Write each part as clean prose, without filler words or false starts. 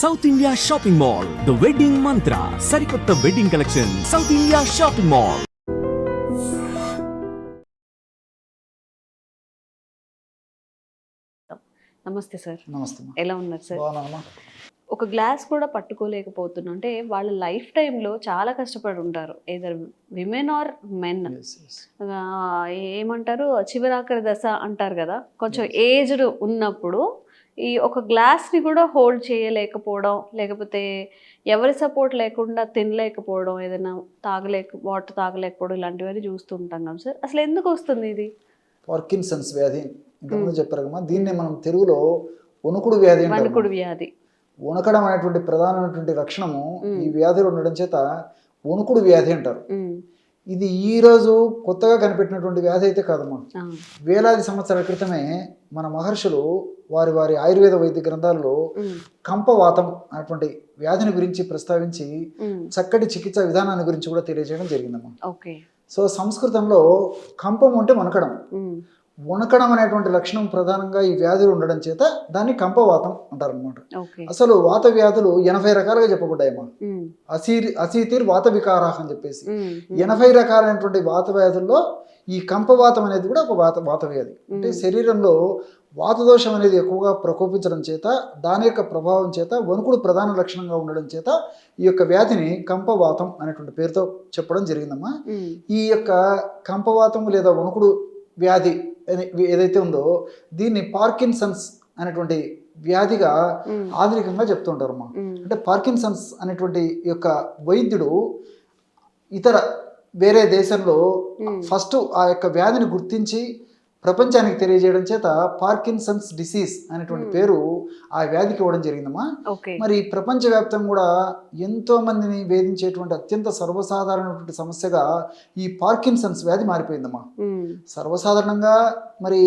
South India shopping mall, the wedding మంత్ర, సరికొత్త wedding collection, south India shopping mall. నమస్తే sir. నమస్తే. ఎలా ఉన్నారు సార్? బాగున్నానమ్మా. ఒక గ్లాస్ కూడా పట్టుకోలేకపోతున్నా అంటే వాళ్ళ లైఫ్ టైంలో చాలా కష్టపడి ఉంటారు, ఏదర్ విమెన్ ఆర్ మెన్. ఏమంటారు, చివరాఖరి దశ అంటారు కదా, కొంచెం ఏజ్డ్ ఉన్నప్పుడు ఈ ఒక గ్లాస్ని కూడా హోల్డ్ చేయలేకపోవడం, లేకపోతే ఎవరి సపోర్ట్ లేకుండా తినలేకపోవడం, ఏదైనా వాటర్ తాగలేకపోవడం, ఇలాంటివన్నీ చూస్తుంటాం కదా సార్. అసలు ఎందుకు వస్తుంది ఇది? పార్కిన్సన్స్ వ్యాధి ఇంతకుముందు చెప్పారు కమ్మా. దీన్నే మనం తెలుగులో వణుకుడు వ్యాధి అంటారు. వణుకుడు వ్యాధి. వణకడం అనేటువంటి ప్రధానమైనటువంటి లక్షణము ఈ వ్యాధిలో ఉండడం చేత వణుకుడు వ్యాధి అంటారు. ఇది ఈ రోజు కొత్తగా కనిపెట్టినటువంటి వ్యాధి అయితే కాదమ్మా. వేలాది సంవత్సరాల క్రితమే మన మహర్షులు వారి వారి ఆయుర్వేద వైద్య గ్రంథాల్లో కంపవాతం అనేటువంటి వ్యాధిని గురించి ప్రస్తావించి చక్కటి చికిత్సా విధానాన్ని గురించి కూడా తెలియజేయడం జరిగిందమ్మా. సో సంస్కృతంలో కంపం అంటే వణకడం. వణకడం అనేటువంటి లక్షణం ప్రధానంగా ఈ వ్యాధులు ఉండడం చేత దాన్ని కంపవాతం అంటారు అనమాట. అసలు వాత వ్యాధులు 80 రకాలుగా చెప్పబడ్డాయమ్మా. అసీతిర్ వాత వికారాహ అని చెప్పేసి 80 రకాలైనటువంటి వాత వ్యాధుల్లో ఈ కంపవాతం అనేది కూడా ఒక వాత వ్యాధి. అంటే శరీరంలో వాతదోషం అనేది ఎక్కువగా ప్రకోపించడం చేత, దాని యొక్క ప్రభావం చేత వణుకుడు ప్రధాన లక్షణంగా ఉండడం చేత ఈ యొక్క వ్యాధిని కంపవాతం అనేటువంటి పేరుతో చెప్పడం జరిగిందమ్మా. ఈ యొక్క కంపవాతం లేదా వణుకుడు వ్యాధి ఏదైతే ఉందో దీన్ని పార్కిన్సన్స్ అనేటువంటి వ్యాధిగా ఆధునికంగా చెప్తుంటారమ్మా. అంటే పార్కిన్సన్స్ అనేటువంటి యొక్క వైద్యుడు వేరే దేశంలో ఫస్ట్ ఆ యొక్క వ్యాధిని గుర్తించి ప్రపంచానికి తెలియజేయడం చేత పార్కిన్సన్స్ డిసీజ్ అనేటువంటి పేరు ఆ వ్యాధికి ఇవ్వడం జరిగిందమ్మా. మరి ప్రపంచవ్యాప్తంగా కూడా ఎంతో మందిని వేధించేటువంటి అత్యంత సర్వసాధారణమైనటువంటి సమస్యగా ఈ పార్కిన్సన్స్ వ్యాధి మారిపోయిందమ్మా. సర్వసాధారణంగా మరి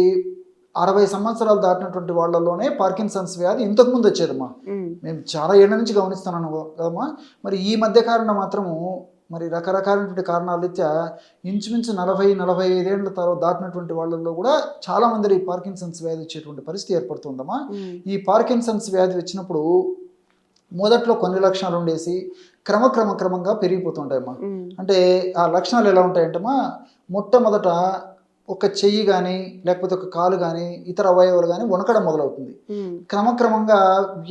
60 సంవత్సరాలు దాటినటువంటి వాళ్ళలోనే పార్కిన్సన్స్ వ్యాధి ఇంతకుముందు వచ్చేదమ్మా. మేము చాలా ఏళ్ల నుంచి గమనిస్తున్నాను కదమ్మా. మరి ఈ మధ్య కాలంలో మాత్రము మరి రకరకాలైనటువంటి కారణాల రీత్యా ఇంచుమించు 40-45 ఏళ్ళ తర్వాత దాటినటువంటి వాళ్ళల్లో కూడా చాలా మంది ఈ పార్కిన్సన్స్ వ్యాధి వచ్చేటువంటి పరిస్థితి ఏర్పడుతుందమ్మా. ఈ పార్కిన్సన్స్ వ్యాధి వచ్చినప్పుడు మొదట్లో కొన్ని లక్షణాలు ఉండేసి క్రమంగా పెరిగిపోతుంటాయమ్మా. అంటే ఆ లక్షణాలు ఎలా ఉంటాయంటమ్మా, మొట్టమొదట ఒక చెయ్యి కానీ లేకపోతే ఒక కాలు కానీ ఇతర అవయవాలు కానీ వణకడం మొదలవుతుంది. క్రమంగా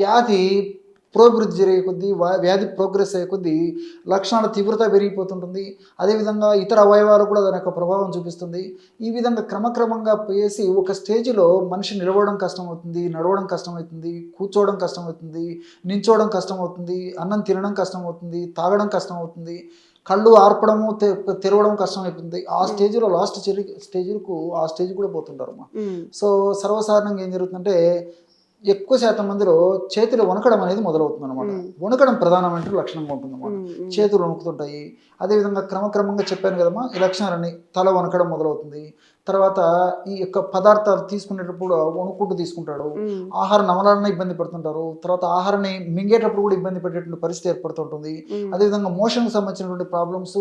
వ్యాధి ప్రోభివృద్ధి జరిగే కొద్దీ, వ్యాధి ప్రోగ్రెస్ అయ్యే కొద్దీ లక్షణాల తీవ్రత పెరిగిపోతుంటుంది. అదేవిధంగా ఇతర అవయవాలు కూడా దాని యొక్క ప్రభావం చూపిస్తుంది. ఈ విధంగా క్రమంగా పోయేసి ఒక స్టేజ్లో మనిషి నిలవడం కష్టమవుతుంది, నడవడం కష్టమవుతుంది, కూర్చోవడం కష్టమవుతుంది, నించోవడం కష్టమవుతుంది, అన్నం తినడం కష్టమవుతుంది, తాగడం కష్టమవుతుంది, కళ్ళు ఆర్పడము తెరవడం కష్టమైపోతుంది. ఆ స్టేజ్లో లాస్ట్ స్టేజ్ కూడా పోతుంటారు అమ్మా. సో సర్వసాధారణంగా ఏం జరుగుతుందంటే ఎక్కువ శాతం మందిలో చేతులు వణకడం అనేది మొదలవుతుంది అనమాట. వణకడం ప్రధానమైన లక్షణంగా ఉంటుంది అన్నమాట. చేతులు వణుకుతుంటాయి. అదేవిధంగా క్రమంగా చెప్పాను కదమ్మా, ఈ లక్షణాలన్నీ తల వణకడం మొదలవుతుంది. తర్వాత ఈ యొక్క పదార్థాలు తీసుకునేటప్పుడు వణుకుంటూ తీసుకుంటాడు. ఆహార నమలాలను ఇబ్బంది పడుతుంటారు. తర్వాత ఆహారాన్ని మింగేటప్పుడు కూడా ఇబ్బంది పడేటువంటి పరిస్థితి ఏర్పడుతుంటుంది. అదేవిధంగా మోషన్కి సంబంధించినటువంటి ప్రాబ్లమ్స్,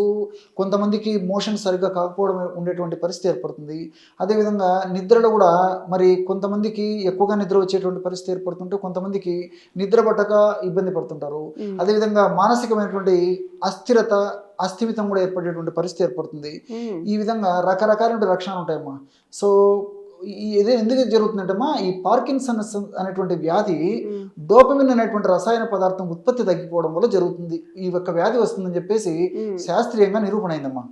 కొంతమందికి మోషన్ సరిగ్గా కాకపోవడం ఉండేటువంటి పరిస్థితి ఏర్పడుతుంది. అదేవిధంగా నిద్రలో కూడా మరి కొంతమందికి ఎక్కువగా నిద్ర వచ్చేటువంటి పరిస్థితి ఏర్పడుతుంటే కొంతమందికి నిద్ర పట్టక ఇబ్బంది పడుతుంటారు. అదేవిధంగా మానసికమైనటువంటి అస్థిమితం కూడా ఏర్పడేటువంటి పరిస్థితి ఏర్పడుతుంది. ఈ విధంగా రకరకాల లక్షణాలు ఉంటాయమ్మా. సో ఇది ఎందుకు జరుగుతుందంటమ్మా, ఈ పార్కిన్సన్స్ అనేటువంటి వ్యాధి డోపమిన్ అనేటువంటి రసాయన పదార్థం ఉత్పత్తి తగ్గిపోవడం వల్ల జరుగుతుంది. ఈ యొక్క వ్యాధి వస్తుందని చెప్పేసి శాస్త్రీయంగా నిరూపణ అయిందమ్మా.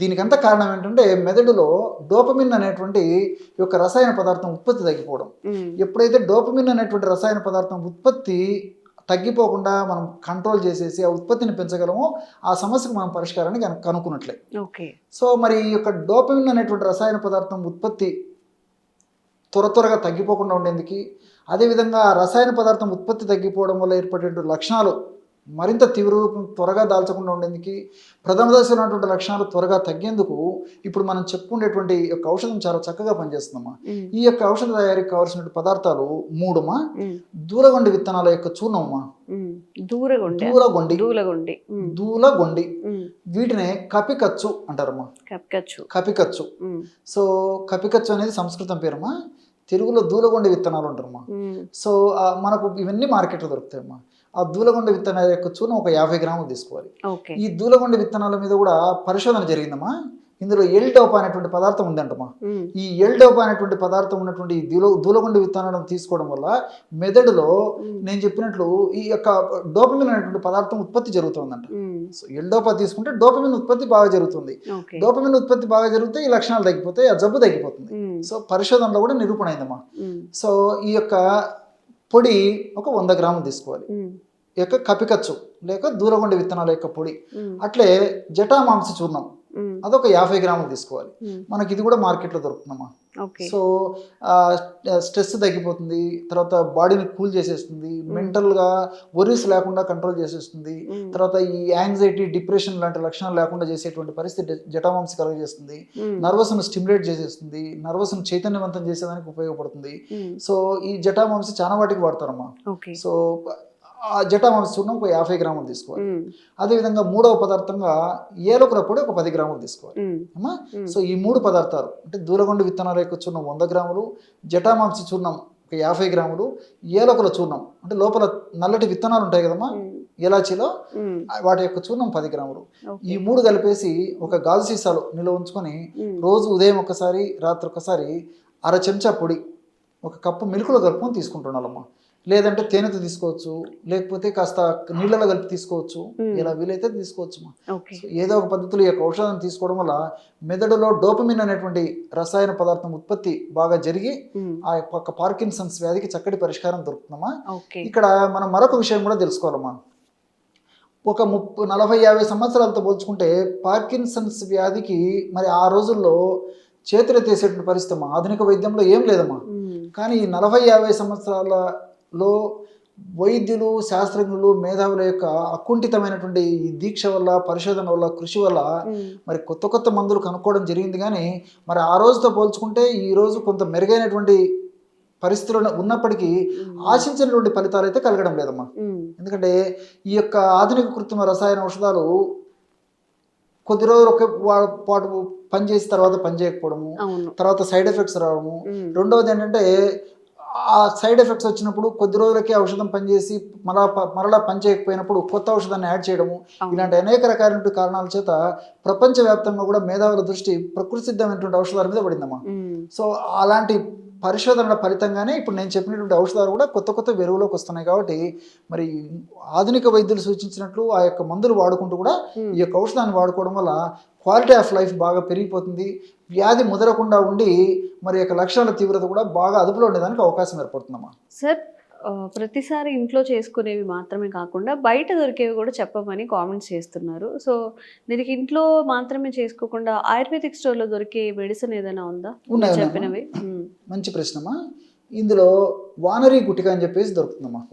దీనికంతా కారణం ఏంటంటే మెదడులో డోపమిన్ అనేటువంటి యొక్క రసాయన పదార్థం ఉత్పత్తి తగ్గిపోవడం. ఎప్పుడైతే డోపమిన్ అనేటువంటి రసాయన పదార్థం ఉత్పత్తి తగ్గిపోకుండా మనం కంట్రోల్ చేసేసి ఆ ఉత్పత్తిని పెంచగలము, ఆ సమస్యకు మనం పరిష్కారాన్ని కనుక్కున్నట్లే. సో మరి ఈ యొక్క డోపమిన్ అనేటువంటి రసాయన పదార్థం ఉత్పత్తి త్వరగా తగ్గిపోకుండా ఉండేందుకు, అదేవిధంగా ఆ రసాయన పదార్థం ఉత్పత్తి తగ్గిపోవడం వల్ల ఏర్పడేటువంటి లక్షణాలు మరింత తీవ్ర రూపం త్వరగా దాల్చకుండా ఉండేందుకు, ప్రథమ దశలో ఉన్నటువంటి లక్షణాలు త్వరగా తగ్గేందుకు ఇప్పుడు మనం చెప్పుకునేటువంటి యొక్క ఔషధం చాలా చక్కగా పనిచేస్తుందమ్మా. ఈ యొక్క ఔషధ తయారీకి కావాల్సిన పదార్థాలు 3 దూలగొండి విత్తనాల యొక్క చూర్ణమమ్మా. దూలగొండి వీటినే కపికచ్చు అంటారమ్మా. కపికచ్చు. సో కపికచ్చు అనేది సంస్కృతం పేరమ్మా. తెలుగులో దూలగొండ విత్తనాలు ఉంటారమ్మా. సో మనకు ఇవన్నీ మార్కెట్లో దొరుకుతాయమ్మా. ఆ దూలగొండ విత్తనాల యొక్క చూర్ణం ఒక 50 గ్రాములు తీసుకోవాలి. ఈ దూలగొండ విత్తనాల మీద కూడా పరిశోధన జరిగిందమ్మా. ఇందులో ఎల్డోపా అనేటువంటి పదార్థం ఉందంటమ్మా. ఈ ఎల్డోపా అనేటువంటి పదార్థం ఉన్నటువంటి దూలగొండ విత్తనాలను తీసుకోవడం వల్ల మెదడులో నేను చెప్పినట్లు ఈ యొక్క డోపమిన్ అనేటువంటి పదార్థం ఉత్పత్తి జరుగుతుందంట. సో ఎల్డోపా తీసుకుంటే డోపమిన్ ఉత్పత్తి బాగా జరుగుతుంది. డోపమిన్ ఉత్పత్తి బాగా జరిగితే ఈ లక్షణాలు తగ్గిపోతాయి, ఆ జబ్బు తగ్గిపోతుంది. సో పరిశోధనలో కూడా నిరూపణ అయిందమ్మా. సో ఈ యొక్క పొడి ఒక 100 గ్రాములు తీసుకోవాలి. ఈ యొక్క కపికచ్చు లేక దూలగొండ విత్తనాల యొక్క పొడి, అట్లే జటామాంస చూర్ణం అదొక 50 గ్రాములు తీసుకోవాలి. మనకి ఇది కూడా మార్కెట్లో దొరుకుతుందమ్మా. సో స్ట్రెస్ తగ్గిపోతుంది, తర్వాత బాడీని కూల్ చేసేస్తుంది, మెంటల్గా వరీస్ లేకుండా కంట్రోల్ చేసేస్తుంది, తర్వాత ఈ యాంగ్జైటీ డిప్రెషన్ లాంటి లక్షణాలు లేకుండా చేసేటువంటి పరిస్థితి జటామాంసి కలుగజేస్తుంది, నర్వస్ను స్టిమ్యులేట్ చేసేస్తుంది, నర్వస్ను చైతన్యవంతం చేసేదానికి ఉపయోగపడుతుంది. సో ఈ జటామాంసి చాలా వాటికి వాడతారమ్మా. సో ఆ జటామాంస చూర్ణం ఒక 50 గ్రాములు తీసుకోవాలి. అదేవిధంగా మూడవ పదార్థంగా ఏలకుల పొడి ఒక 10 గ్రాములు తీసుకోవాలి అమ్మా. సో ఈ 3 పదార్థాలు అంటే దూలగొండ విత్తనాల యొక్క చూర్ణం 100 గ్రాములు, జటామాంస చూర్ణం ఒక 50 గ్రాములు, ఏలకుల చూర్ణం అంటే లోపల నల్లటి విత్తనాలు ఉంటాయి కదమ్మా ఎలాచీలో, వాటి యొక్క చూర్ణం 10 గ్రాములు. ఈ 3 కలిపేసి ఒక గాజు సీసాలో నిల్వ ఉంచుకొని రోజు ఉదయం ఒకసారి రాత్రి ఒకసారి 1/2 చెంచా పొడి ఒక కప్పు మిల్క్లో కలుపుకొని తీసుకుంటున్నామమ్మా. లేదంటే తేనెతో తీసుకోవచ్చు, లేకపోతే కాస్త నీళ్ళలో కలిపి తీసుకోవచ్చు, ఇలా వీలైతే తీసుకోవచ్చు. ఏదో ఒక పద్ధతిలో ఈ యొక్క ఔషధాన్ని తీసుకోవడం వల్ల మెదడులో డోపమిన్ అనేటువంటి రసాయన పదార్థం ఉత్పత్తి బాగా జరిగి ఆ యొక్క పార్కిన్సన్స్ వ్యాధికి చక్కటి పరిష్కారం దొరుకుతుందమ్మా. ఇక్కడ మనం మరొక విషయం కూడా తెలుసుకోవాలమ్మా. ఒక 40-50 సంవత్సరాలతో పోల్చుకుంటే పార్కిన్సన్స్ వ్యాధికి మరి ఆ రోజుల్లో చేతులెత్తేసేటువంటి పరిస్థితి ఆధునిక వైద్యంలో ఏం లేదమ్మా. కానీ ఈ 40-50 సంవత్సరాలలో వైద్యులు, శాస్త్రజ్ఞులు, మేధావుల యొక్క అకుంఠితమైనటువంటి ఈ దీక్ష వల్ల, పరిశోధన వల్ల, కృషి వల్ల మరి కొత్త కొత్త మందులు కనుక్కోవడం జరిగింది. కానీ మరి ఆ రోజుతో పోల్చుకుంటే ఈ రోజు కొంత మెరుగైనటువంటి పరిస్థితులు ఉన్నప్పటికీ ఆశించినటువంటి ఫలితాలు అయితే కలగడం లేదమ్మా. ఎందుకంటే ఈ యొక్క ఆధునిక కృత్రిమ రసాయన ఔషధాలు కొద్ది రోజులు ఒక పాటు పనిచేసి తర్వాత పనిచేయకపోవడము, తర్వాత సైడ్ ఎఫెక్ట్స్ రావడము. రెండవది ఏంటంటే ఆ సైడ్ ఎఫెక్ట్స్ వచ్చినప్పుడు కొద్ది రోజులకే ఔషధం పనిచేసి మరలా పనిచేయకపోయినప్పుడు కొత్త ఔషధాన్ని యాడ్ చేయడము, ఇలాంటి అనేక రకాలైన కారణాల చేత ప్రపంచవ్యాప్తంగా కూడా మేధావుల దృష్టి ప్రకృతి సిద్ధమైనటువంటి ఔషధాల మీద పడిందమ్మా. సో అలాంటి పరిశోధనల ఫలితంగానే ఇప్పుడు నేను చెప్పినటువంటి ఔషధాలు కూడా కొత్త కొత్త వెలుగులోకి వస్తున్నాయి. కాబట్టి మరి ఆధునిక వైద్యులు సూచించినట్లు ఆ యొక్క మందులు వాడుకుంటూ కూడా ఈ యొక్క ఔషధాన్ని వాడుకోవడం వల్ల క్వాలిటీ ఆఫ్ లైఫ్ బాగా పెరిగిపోతుంది. వ్యాధి ముదరకుండా ఉండి మరి యొక్క లక్షణాల తీవ్రత కూడా బాగా అదుపులో ఉండేదానికి అవకాశం ఏర్పడుతుందమ్మా. సార్ ప్రతిసారి ఇంట్లో చేసుకునేవి మాత్రమే కాకుండా బయట దొరికేవి కూడా చెప్పమని కామెంట్స్ చేస్తున్నారు. సో దీనికి ఇంట్లో మాత్రమే చేసుకోకుండా ఆయుర్వేదిక్ స్టోర్లో దొరికే మెడిసిన్ ఏదైనా ఉందా? చెప్పినవి. మంచి ప్రశ్నమ్మా. ఇందులో వానరీ గుటిక అని చెప్పేసి దొరుకుతుందమ్మా.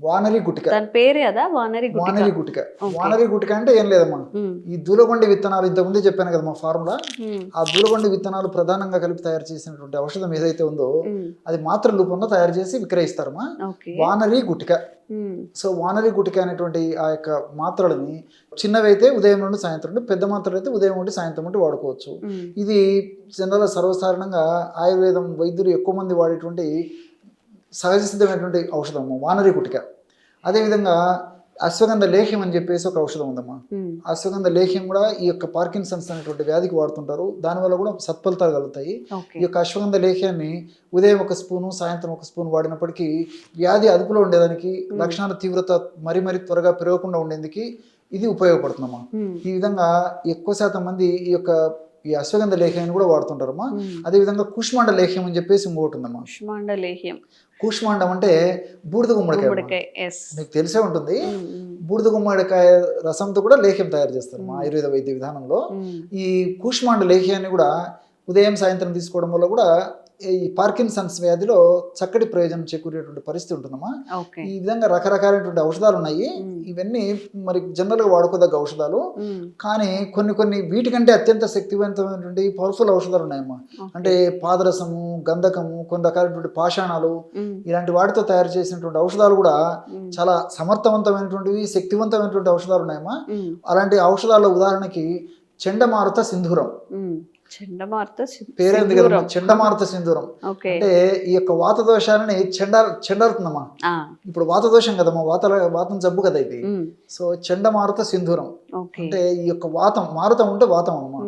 వానరీ గుటిక దాని పేరే అదా? వానరీ గుటిక. వానరీ గుటిక అంటే ఏం లేదమ్మా, ఈ దూలగొండ విత్తనాలు ఇంతకుముందే చెప్పాను కదమ్మా ఫార్ములా. ఆ దూలగొండ విత్తనాలు ప్రధానంగా కలిపి తయారు చేసినటువంటి ఔషధం ఏదైతే ఉందో అది మాత్ర రూపంలో తయారు చేసి విక్రయిస్తారమ్మా. వానరీ గుటిక. సో వానరీ గుటిక అనేటువంటి ఆ యొక్క మాత్రలని చిన్నవి అయితే ఉదయం నుండి సాయంత్రం నుండి, పెద్ద మాత్రలు అయితే ఉదయం నుండి సాయంత్రం నుండి వాడుకోవచ్చు. ఇది జనరల్గా సర్వసాధారణంగా ఆయుర్వేదం వైద్యులు ఎక్కువ మంది వాడేటువంటి సహజ సిద్ధమైనటువంటి ఔషధము వానరీ గుటిక. అదేవిధంగా అశ్వగంధ లేహ్యం అని చెప్పేసి ఒక ఔషధం ఉందమ్మా. అశ్వగంధ లేహ్యం కూడా ఈ యొక్క పార్కిన్సన్స్ అనేటువంటి వ్యాధికి వాడుతుంటారు. దానివల్ల కూడా సత్ఫలితాలు కలుగుతాయి. ఈ యొక్క అశ్వగంధ లేహ్యాన్ని ఉదయం 1 స్పూను, సాయంత్రం 1 స్పూన్ వాడినప్పటికీ వ్యాధి అదుపులో ఉండేదానికి, లక్షణాల తీవ్రత మరి త్వరగా పెరగకుండా ఉండేందుకు ఇది ఉపయోగపడుతుందమ్మా. ఈ విధంగా ఎక్కువ శాతం మంది ఈ అశ్వగంధ లేహ్యాన్ని కూడా వాడుతుంటారమ్మా. అదేవిధంగా కుష్మాండ లేహ్యం అని చెప్పేసి ఇంకోటి ఉందమ్మా. కూష్మాండం అంటే బూడిద గుమ్మడికాయ, మీకు తెలిసే ఉంటుంది. బూడిద గుమ్మడికాయ రసంతో కూడా లేహ్యం తయారు చేస్తారు మా ఆయుర్వేద వైద్య విధానంలో. ఈ కూష్మాండ లేహ్యాన్ని కూడా ఉదయం సాయంత్రం తీసుకోవడం వల్ల కూడా ఈ పార్కిన్సన్స్ వ్యాధిలో చక్కటి ప్రయోజనం చేకూరేటువంటి పరిస్థితి ఉంటుందమ్మా. ఈ విధంగా రకరకాలైనటువంటి ఔషధాలు ఉన్నాయి. ఇవన్నీ మరి జనరల్గా వాడుకోదగ్గ ఔషధాలు. కానీ కొన్ని వీటికంటే అత్యంత శక్తివంతమైనటువంటి పవర్ఫుల్ ఔషధాలు ఉన్నాయమ్మా. అంటే పాదరసము, గంధకము, కొన్ని రకాలైనటువంటి పాషాణాలు, ఇలాంటి వాటితో తయారు చేసినటువంటి ఔషధాలు కూడా చాలా సమర్థవంతమైనటువంటివి, శక్తివంతమైనటువంటి ఔషధాలు ఉన్నాయమ్మా. అలాంటి ఔషధాల ఉదాహరణకి చండమారుత సింధూరం. చండమారుత పేరేంది కదమ్మా చండమారుత సింధూరం. ఓకే. అంటే ఈ యొక్క వాత దోషాలని చెండారుతుందమ్మా. ఇప్పుడు వాత దోషం కదమ్మా, వాతం జబ్బు కదా ఇది. సో చండమారుత సింధూరం అంటే ఈ యొక్క వాతం, మారుతం ఉంటే వాతం అమ్మా.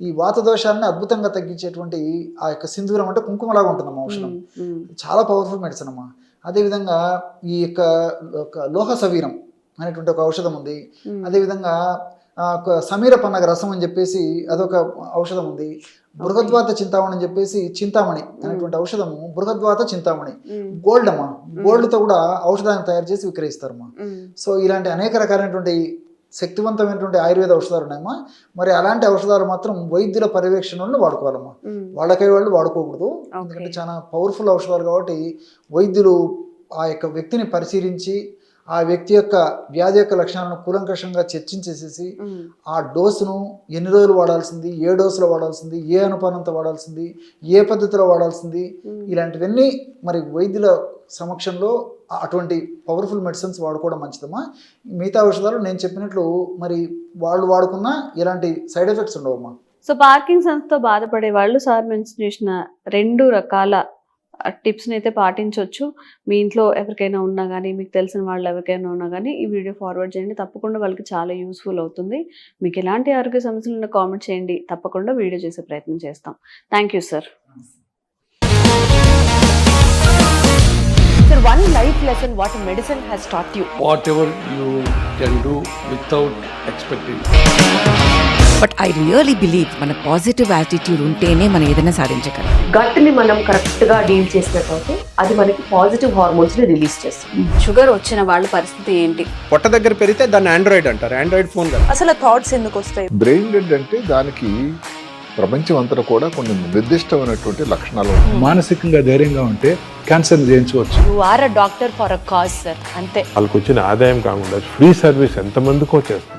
ఈ వాత దోషాలని అద్భుతంగా తగ్గించేటువంటి ఆ యొక్క సింధూరం అంటే కుంకుమలాగా ఉంటుందమ్మా ఔషధం. చాలా పవర్ఫుల్ మెడిసిన్ అమ్మా. అదేవిధంగా ఈ యొక్క లోహ సవీరం అనేటువంటి ఒక ఔషధం ఉంది. అదేవిధంగా సమీర పన్నగ రసం అని చెప్పేసి అదొక ఔషధం ఉంది. బృహద్వాత చింతామణి అని చెప్పేసి చింతామణి అనేటువంటి ఔషధము బృహద్వాత చింతామణి. గోల్డ్ అమ్మా, గోల్డ్తో కూడా ఔషధాన్ని తయారు చేసి విక్రయిస్తారమ్మా. సో ఇలాంటి అనేక రకాలైనటువంటి శక్తివంతమైనటువంటి ఆయుర్వేద ఔషధాలు ఉన్నాయమ్మా. మరి అలాంటి ఔషధాలు మాత్రం వైద్యుల పర్యవేక్షణలో వాడుకోవాలమ్మా. వాళ్ళకై వాళ్ళు వాడుకోకూడదు. ఎందుకంటే చాలా పవర్ఫుల్ ఔషధాలు కాబట్టి వైద్యులు ఆ యొక్క వ్యక్తిని పరిశీలించి ఆ వ్యక్తి యొక్క వ్యాధి యొక్క లక్షణాలను కూలంకషంగా చర్చించేసేసి ఆ డోసును ఎన్ని రోజులు వాడాల్సింది, ఏ డోసులో వాడాల్సింది, ఏ అనుపానంతో వాడాల్సింది, ఏ పద్ధతిలో వాడాల్సింది, ఇలాంటివన్నీ మరి వైద్యుల సమక్షంలో అటువంటి పవర్ఫుల్ మెడిసిన్స్ వాడుకోవడం మంచిదమ్మా. మిగతా ఔషధాలు నేను చెప్పినట్లు మరి వాళ్ళు వాడుకున్నా ఎలాంటి సైడ్ ఎఫెక్ట్స్ ఉండవమ్మా. సో పార్కిన్సన్స్తో బాధపడే వాళ్ళు సార్ మెన్షన్ చేసిన 2 రకాల టిప్స్ని అయితే పాటించవచ్చు. మీ ఇంట్లో ఎవరికైనా ఉన్నా కానీ, మీకు తెలిసిన వాళ్ళు ఎవరికైనా ఉన్నా కానీ ఈ వీడియో ఫార్వర్డ్ చేయండి. తప్పకుండా వాళ్ళకి చాలా యూస్ఫుల్ అవుతుంది. మీకు ఎలాంటి ఆరోగ్య సమస్యలు ఉన్నా కామెంట్ చేయండి, తప్పకుండా వీడియో చేసే ప్రయత్నం చేస్తాం. Thank you sir. Sir, one life lesson what medicine has taught you. Whatever you can do without expecting. But I really believe మన పాజిటివ్ యాటిట్యూడ్ ఉంటేనే మనం ఏదైనా సాధించగలం. గట్ ని మనం కరెక్ట్ గా డీల్ చేసినట్లయితే అది మనకి పాజిటివ్ హార్మోన్స్ ని రిలీజ్ చేస్తుంది. షుగర్ వచ్చిన వాళ్ళ పరిస్థితి ఏంటి? పొట్ట దగ్గర పెరిగితే దాన్ని ఆండ్రాయిడ్ అంటారు. ఆండ్రాయిడ్ ఫోన్ కదా. అసలు థాట్స్ ఎందుకు వస్తాయి? బ్రెయిన్ డెడ్ అంటే దానికి ప్రపంచం అంతా కూడా కొన్ని నిర్దిష్టమైనటువంటి లక్షణాలు ఉంటాయి. మానసికంగా ధైర్యంగా ఉంటే క్యాన్సర్ జయించవచ్చు. You are a doctor for a cause sir, అంతే. వాళ్ళకి వచ్చిన ఆదాయం కాకుండా ఫ్రీ సర్వీస్ ఎంతమందికో చేస్తారు.